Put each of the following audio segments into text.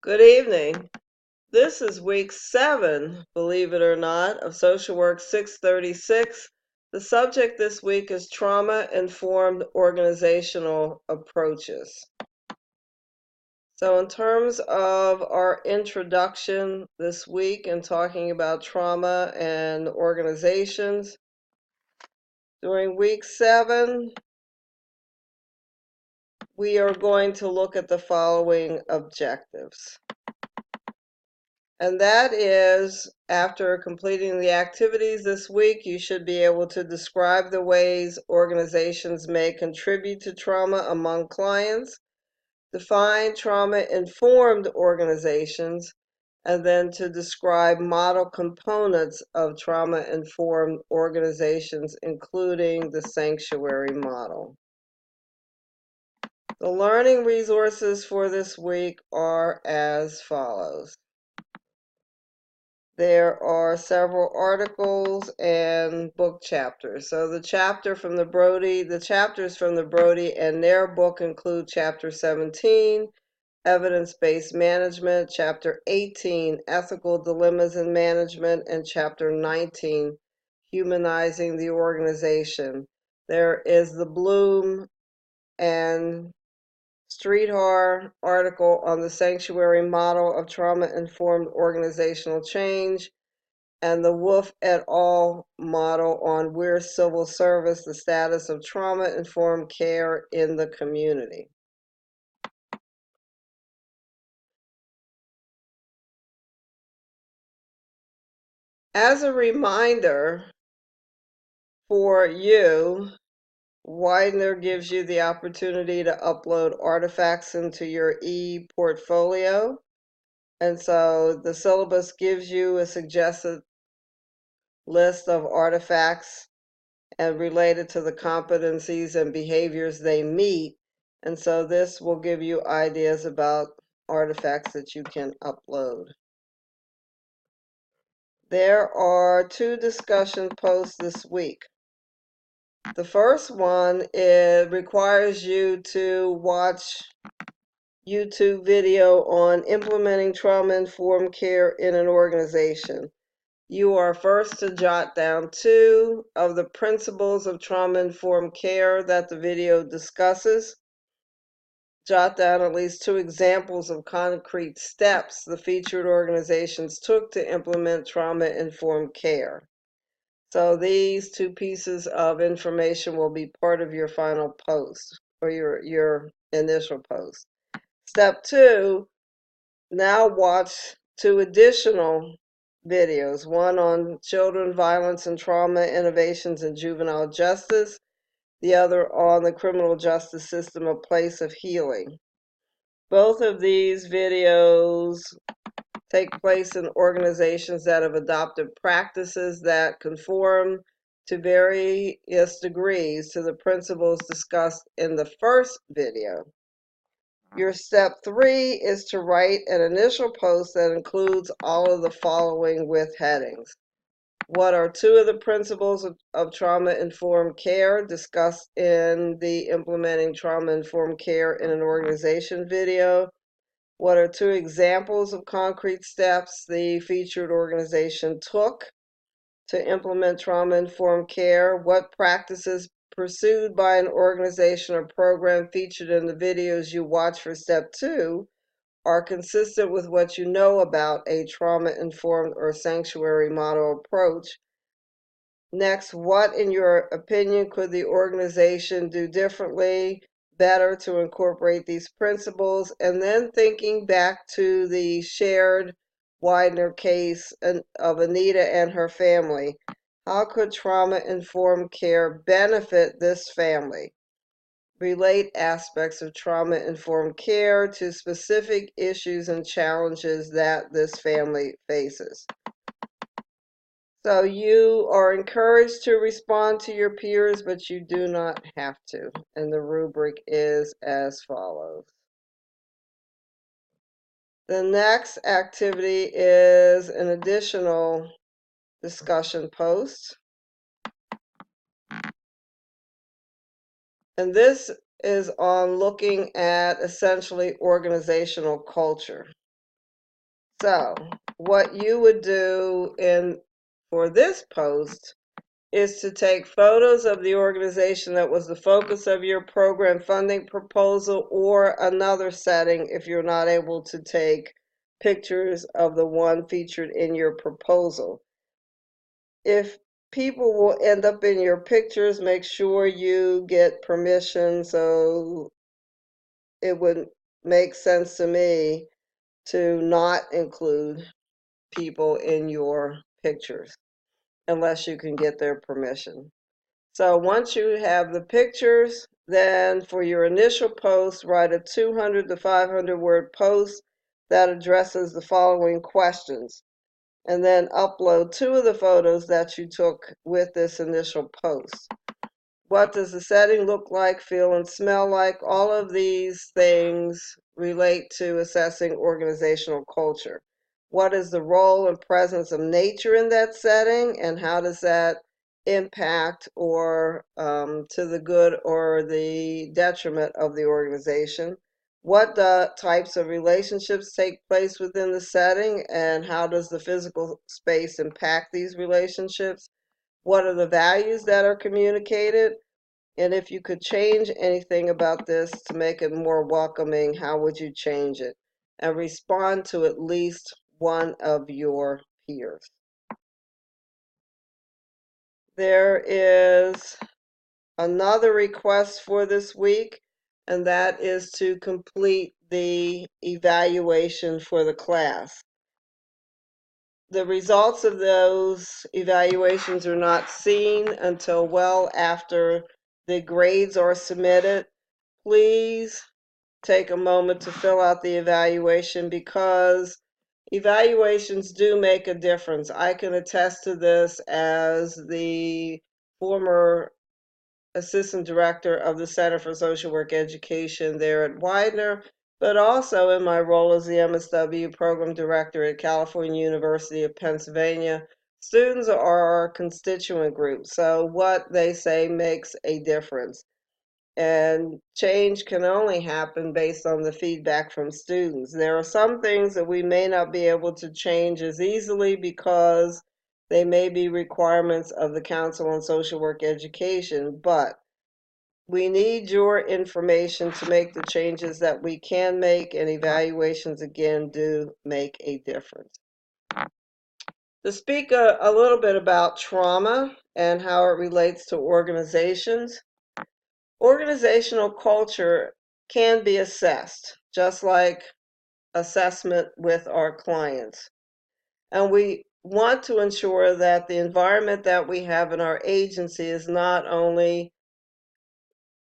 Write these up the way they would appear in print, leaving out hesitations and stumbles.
Good evening. This is week 7, believe it or not, of Social Work 636. The subject this week is trauma-informed organizational approaches. So in terms of our introduction this week and talking about trauma and organizations, during week 7, we are going to look at the following objectives. And that is, after completing the activities this week, you should be able to describe the ways organizations may contribute to trauma among clients, define trauma-informed organizations, and then to describe model components of trauma-informed organizations, including the sanctuary model. The learning resources for this week are as follows. There are several articles and book chapters. So the chapters from the Brody and their book include Chapter 17, Evidence-Based Management, Chapter 18, Ethical Dilemmas in Management, and Chapter 19, Humanizing the Organization. There is the Bloom and Streetar article on the sanctuary model of trauma-informed organizational change, and the Wolf et al. Model on We're Civil Service, the status of trauma-informed care in the community. As a reminder for you, Widener gives you the opportunity to upload artifacts into your e-portfolio. And so the syllabus gives you a suggested list of artifacts and related to the competencies and behaviors they meet. And so this will give you ideas about artifacts that you can upload. There are 2 discussion posts this week. The first one requires you to watch YouTube video on implementing trauma-informed care in an organization. You are first to jot down 2 of the principles of trauma-informed care that the video discusses. Jot down at least 2 examples of concrete steps the featured organizations took to implement trauma-informed care. So these 2 pieces of information will be part of your final post or your initial post. Step 2, now watch 2 additional videos, one on children, violence and trauma, innovations in juvenile justice, the other on the criminal justice system, a place of healing. Both of these videos take place in organizations that have adopted practices that conform to various degrees to the principles discussed in the first video. Your step 3 is to write an initial post that includes all of the following with headings. What are 2 of the principles of trauma-informed care discussed in the Implementing Trauma-Informed Care in an Organization video? What are 2 examples of concrete steps the featured organization took to implement trauma-informed care? What practices pursued by an organization or program featured in the videos you watch for step 2 are consistent with what you know about a trauma-informed or sanctuary model approach? Next, what, in your opinion, could the organization do differently, better to incorporate these principles? And then thinking back to the shared Widener case of Anita and her family, how could trauma-informed care benefit this family? Relate aspects of trauma-informed care to specific issues and challenges that this family faces. So you are encouraged to respond to your peers, but you do not have to. And the rubric is as follows. The next activity is an additional discussion post. And this is on looking at essentially organizational culture. So what you would do for this post is to take photos of the organization that was the focus of your program funding proposal, or another setting if you're not able to take pictures of the one featured in your proposal. If people will end up in your pictures, make sure you get permission. So it would make sense to me to not include people in your pictures unless you can get their permission. So once you have the pictures, then for your initial post, write a 200 to 500 word post that addresses the following questions, and then upload 2 of the photos that you took with this initial post. What does the setting look like, feel, and smell like? All of these things relate to assessing organizational culture. What is the role and presence of nature in that setting, and how does that impact or to the good or the detriment of the organization? What types of relationships take place within the setting, and how does the physical space impact these relationships? What are the values that are communicated? And if you could change anything about this to make it more welcoming, how would you change it? And respond to at least one of your peers. There is another request for this week, and that is to complete the evaluation for the class. The results of those evaluations are not seen until well after the grades are submitted. Please take a moment to fill out the evaluation, because evaluations do make a difference. I can attest to this as the former assistant director of the Center for Social Work Education there at Widener, but also in my role as the MSW program director at California University of Pennsylvania. Students are our constituent group, so what they say makes a difference. And change can only happen based on the feedback from students. There are some things that we may not be able to change as easily because they may be requirements of the Council on Social Work Education, but we need your information to make the changes that we can make, and evaluations again do make a difference. To speak a little bit about trauma and how it relates to organizations, organizational culture can be assessed, just like assessment with our clients. And we want to ensure that the environment that we have in our agency is not only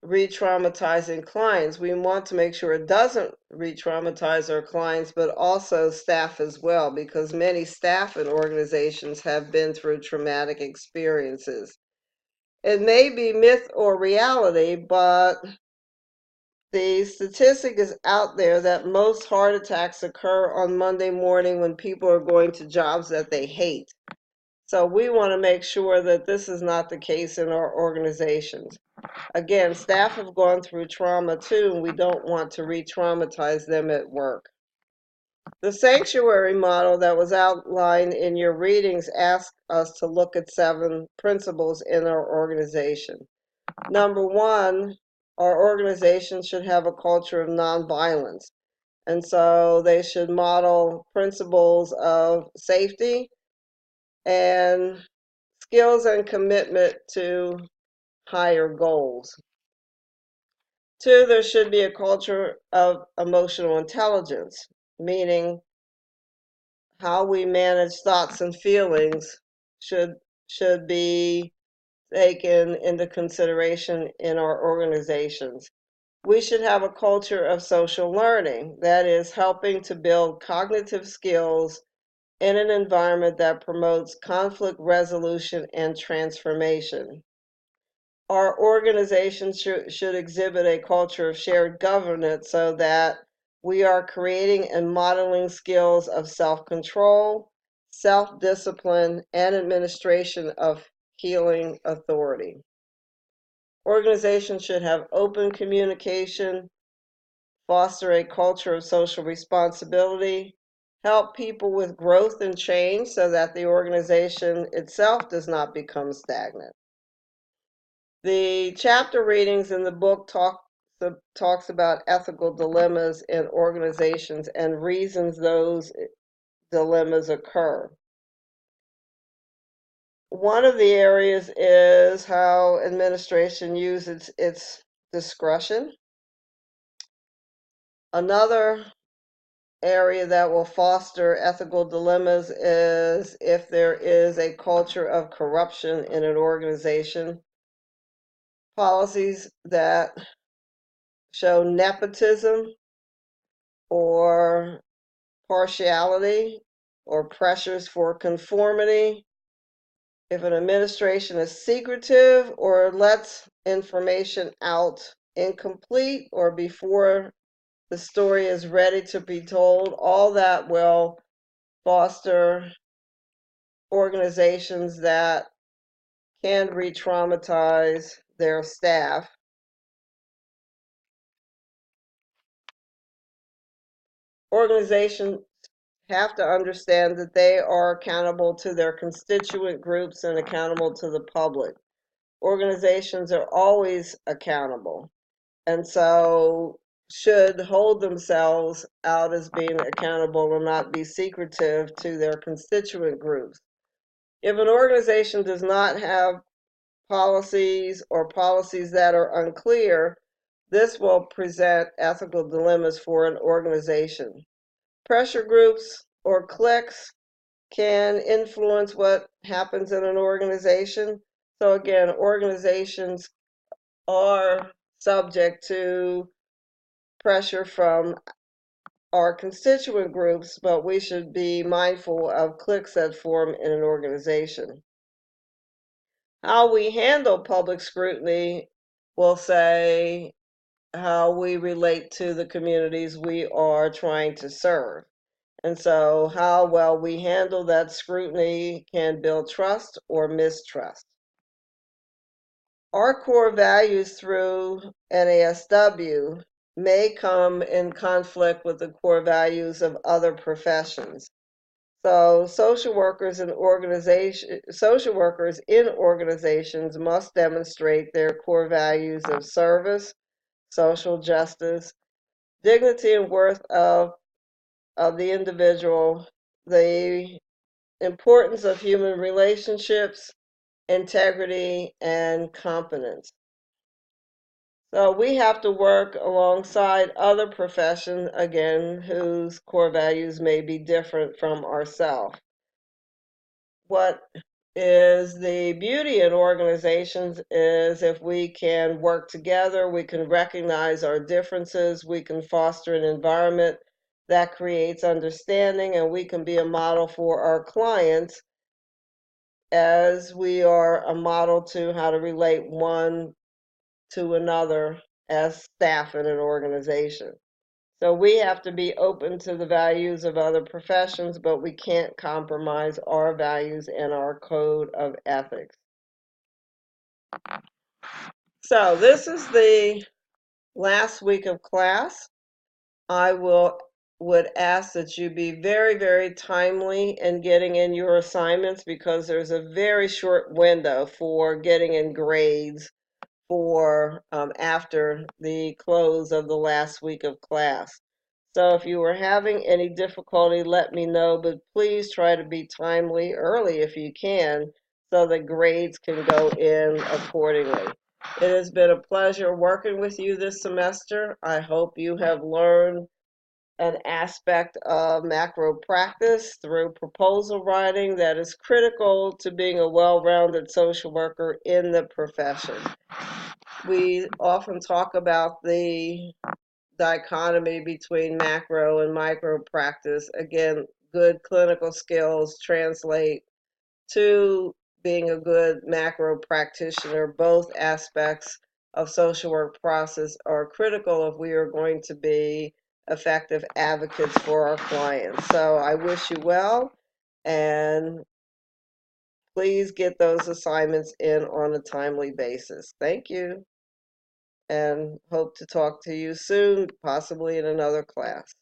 re-traumatizing clients, we want to make sure it doesn't re-traumatize our clients, but also staff as well, because many staff and organizations have been through traumatic experiences. It may be myth or reality, but the statistic is out there that most heart attacks occur on Monday morning when people are going to jobs that they hate. So we want to make sure that this is not the case in our organizations. Again, staff have gone through trauma too, and we don't want to re-traumatize them at work. The sanctuary model that was outlined in your readings asks us to look at 7 principles in our organization. Number 1, our organization should have a culture of nonviolence. And so they should model principles of safety and skills and commitment to higher goals. 2, there should be a culture of emotional intelligence, meaning how we manage thoughts and feelings should be taken into consideration in our organizations. We should have a culture of social learning, that is, helping to build cognitive skills in an environment that promotes conflict resolution and transformation. Our organization should exhibit a culture of shared governance so that we are creating and modeling skills of self-control, self-discipline, and administration of healing authority. Organizations should have open communication, foster a culture of social responsibility, help people with growth and change so that the organization itself does not become stagnant. The chapter readings in the book talks about ethical dilemmas in organizations and reasons those dilemmas occur. One of the areas is how administration uses its discretion. Another area that will foster ethical dilemmas is if there is a culture of corruption in an organization. Policies that show nepotism or partiality or pressures for conformity. If an administration is secretive or lets information out incomplete or before the story is ready to be told, all that will foster organizations that can re-traumatize their staff. Organizations have to understand that they are accountable to their constituent groups and accountable to the public. Organizations are always accountable, and so should hold themselves out as being accountable and not be secretive to their constituent groups. If an organization does not have policies or policies that are unclear, this will present ethical dilemmas for an organization. Pressure groups or cliques can influence what happens in an organization. So again, organizations are subject to pressure from our constituent groups, but we should be mindful of cliques that form in an organization. How we handle public scrutiny will say how we relate to the communities we are trying to serve. And so how well we handle that scrutiny can build trust or mistrust. Our core values through NASW may come in conflict with the core values of other professions. So social workers in organizations must demonstrate their core values of service, social justice, dignity and worth of the individual, the importance of human relationships, integrity, and competence. So we have to work alongside other professions, again, whose core values may be different from ourselves. What is the beauty in organizations is if we can work together, we can recognize our differences, we can foster an environment that creates understanding, and we can be a model for our clients as we are a model to how to relate one to another as staff in an organization. So we have to be open to the values of other professions, but we can't compromise our values and our code of ethics. So this is the last week of class. I would ask that you be very, very timely in getting in your assignments because there's a very short window for getting in grades for after the close of the last week of class. So if you are having any difficulty, let me know, but please try to be timely early if you can so that grades can go in accordingly. It has been a pleasure working with you this semester. I hope you have learned an aspect of macro practice through proposal writing that is critical to being a well-rounded social worker in the profession. We often talk about the dichotomy between macro and micro practice. Again, good clinical skills translate to being a good macro practitioner. Both aspects of social work process are critical if we are going to be effective advocates for our clients. So I wish you well, and please get those assignments in on a timely basis. Thank you, and hope to talk to you soon, possibly in another class.